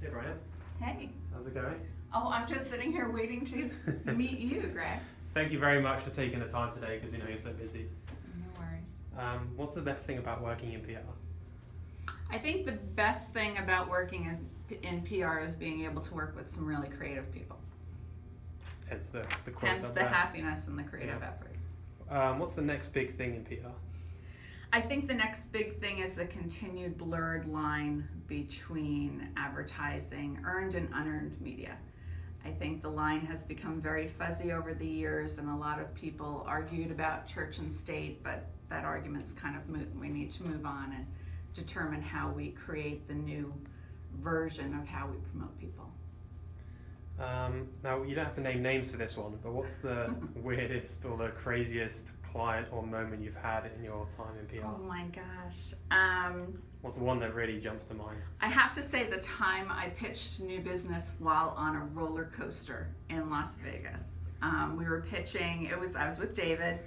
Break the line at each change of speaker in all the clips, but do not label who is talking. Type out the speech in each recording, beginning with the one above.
Hey Brianne,
Hey.
how's it going?
Oh, I'm just sitting here waiting to meet you, Greg.
Thank you very much for taking the time today because you're so busy.
No worries.
What's the best thing about working in PR?
I think the best thing about working in PR is being able to work with some really creative people.
Hence the quotes
Hence
up
the
there.
happiness and the creative
Yeah.
effort.
What's the next big thing in PR?
I think the next big thing is the continued blurred line between advertising, earned and unearned media. I think the line has become very fuzzy over the years, and a lot of people argued about church and state, but that argument's kind of we need to move on and determine how we create the new version of how we promote people.
Now, you don't have to name names for this one, but what's the weirdest or the craziest client or moment you've had in your time in PR?
Oh my gosh.
What's the one that really jumps to mind?
I have to say the time I pitched new business while on a roller coaster in Las Vegas. We were pitching, I was with David,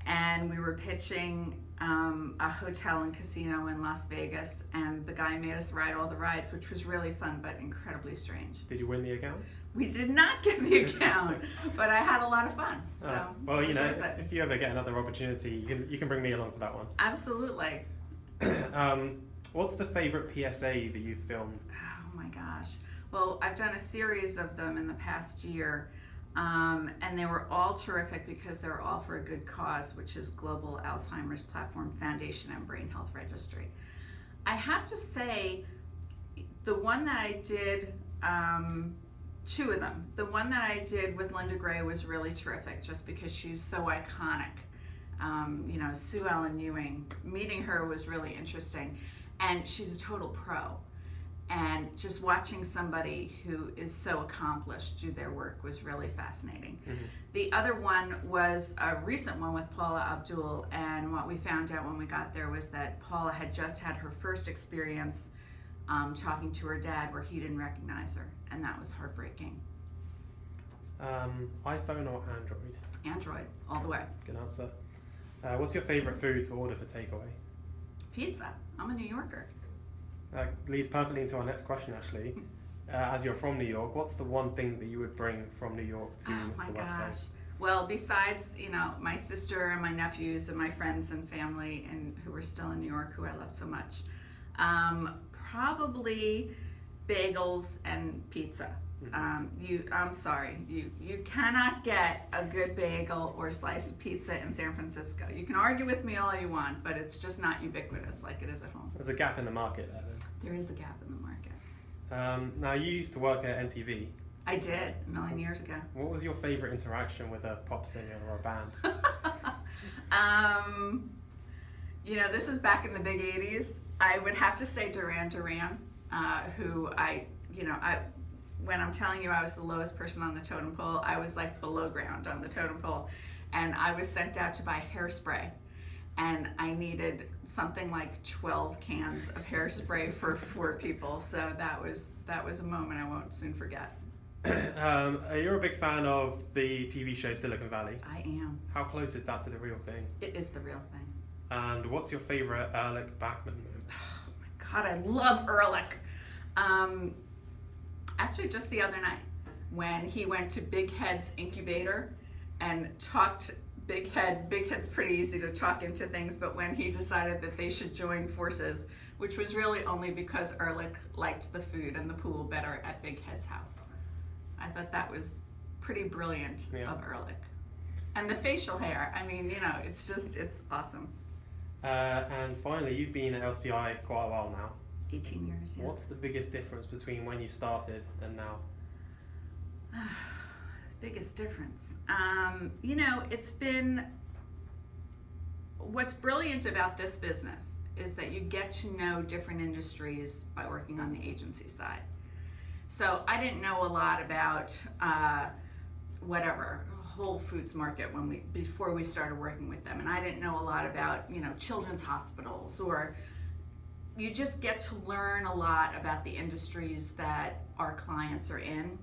and we were pitching a hotel and casino in Las Vegas, and the guy made us ride all the rides, which was really fun but incredibly strange.
Did you win the account?
We did not get the account, but I had a lot of fun. So
well,
it was worth it.
if you ever get another opportunity, you can bring me along for that one.
Absolutely.
What's the favorite PSA that you've filmed?
Oh my gosh. Well, I've done a series of them in the past year, and they were all terrific because they were all for a good cause, which is Global Alzheimer's Platform Foundation and Brain Health Registry. I have to say, the one that I did, two of them. The one that I did with Linda Gray was really terrific just because she's so iconic. Sue Ellen Ewing, meeting her was really interesting. And she's a total pro. And just watching somebody who is so accomplished do their work was really fascinating.
Mm-hmm.
The other one was a recent one with Paula Abdul, and what we found out when we got there was that Paula had just had her first experience talking to her dad where he didn't recognize her, and that was heartbreaking.
iPhone or Android?
Android, all the way.
Good answer. What's your favorite food to order for takeaway?
Pizza. I'm a New Yorker.
Leads perfectly into our next question, actually. As you're from New York, what's the one thing that you would bring from New York to
Oh my
the West
gosh.
Coast?
Well, besides, my sister and my nephews and my friends and family and who are still in New York, who I love so much, probably bagels and pizza.
Mm-hmm.
I'm sorry, you cannot get a good bagel or slice of pizza in San Francisco. You can argue with me all you want, but it's just not ubiquitous like it is at home.
There's a gap in the market there, then.
There is a gap in the market.
Now, you used to work at NTV.
I did, a million years ago.
What was your favorite interaction with a pop singer or a band?
This was back in the big 80s. I would have to say Duran Duran, who when I'm telling you I was the lowest person on the totem pole, I was like below ground on the totem pole. And I was sent out to buy hairspray. And I needed something like 12 cans of hairspray for 4 people. So that was a moment I won't soon forget.
You're a big fan of the TV show Silicon Valley.
I am.
How close is that to the real thing?
It is the real thing.
And what's your favorite Ehrlich Bachman moment?
Oh my God, I love Ehrlich. Actually, just the other night when he went to Big Head's incubator and talked Big Head's pretty easy to talk into things, but when he decided that they should join forces, which was really only because Ehrlich liked the food and the pool better at Big Head's house. I thought that was pretty brilliant of Ehrlich. And the facial hair, it's awesome.
And finally, you've been at LCI quite a while now.
18 years, yeah.
What's the biggest difference between when you started and now?
Biggest difference. It's been, what's brilliant about this business is that you get to know different industries by working on the agency side. So I didn't know a lot about Whole Foods Market before we started working with them, and I didn't know a lot about children's hospitals, or you just get to learn a lot about the industries that our clients are in.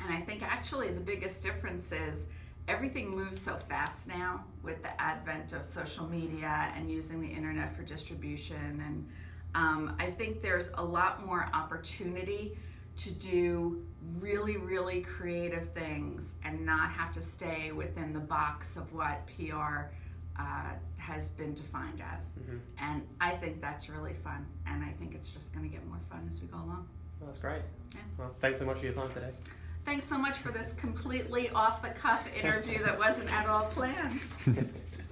And I think actually the biggest difference is everything moves so fast now with the advent of social media and using the internet for distribution, I think there's a lot more opportunity to do really, really creative things and not have to stay within the box of what PR has been defined as. And I think that's really fun, and I think it's just going to get more fun as we go along.
Well, that's great.
Yeah.
Well, thanks so much for your time today.
Thanks so much for this completely off the cuff interview that wasn't at all planned.